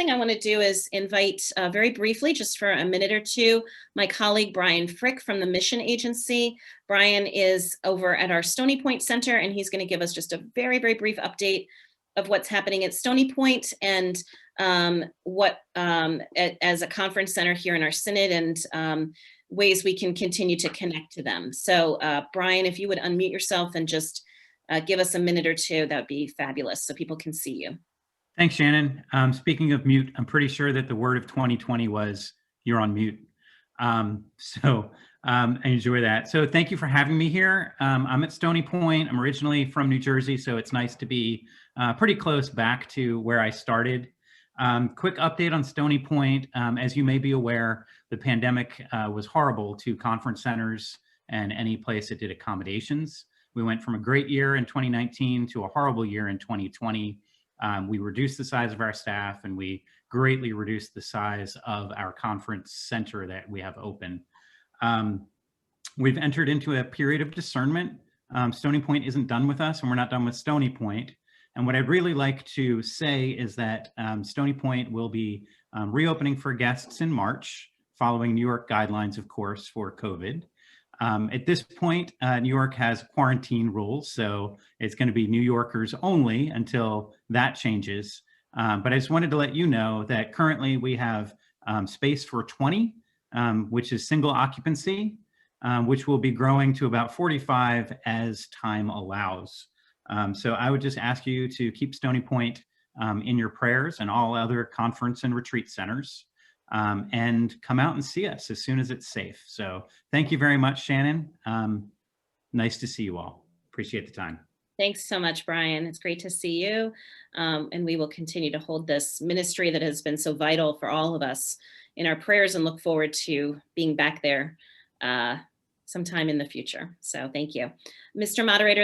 thing I want to do is invite very briefly, just for a minute or two, my colleague Brian Frick from the Mission Agency. Brian is over at our Stony Point Center, and he's going to give us just a very, very brief update of what's happening at Stony Point and as a conference center here in our synod, and ways we can continue to connect to them. So Brian, if you would unmute yourself and just give us a minute or two, that would be fabulous so people can see you. Thanks, Shannon. Speaking of mute, I'm pretty sure that the word of 2020 was you're on mute. I enjoy that. So thank you for having me here. I'm at Stony Point. I'm originally from New Jersey, so it's nice to be pretty close back to where I started. Quick update on Stony Point. As you may be aware, the pandemic was horrible to conference centers and any place that did accommodations. We went from a great year in 2019 to a horrible year in 2020. We reduced the size of our staff, and we greatly reduced the size of our conference center that we have open. We've entered into a period of discernment. Stony Point isn't done with us, and we're not done with Stony Point. And what I'd really like to say is that Stony Point will be reopening for guests in March, following New York guidelines, of course, for COVID. At this point, New York has quarantine rules, so it's going to be New Yorkers only until that changes. But I just wanted to let you know that currently we have space for 20, which is single occupancy, which will be growing to about 45 as time allows. So I would just ask you to keep Stony Point in your prayers and all other conference and retreat centers. And come out and see us as soon as it's safe. So thank you very much, Shannon. Nice to see you all. Appreciate the time. Thanks so much, Brian. It's great to see you. And we will continue to hold this ministry that has been so vital for all of us in our prayers, and look forward to being back there sometime in the future. So thank you. Mr. Moderator,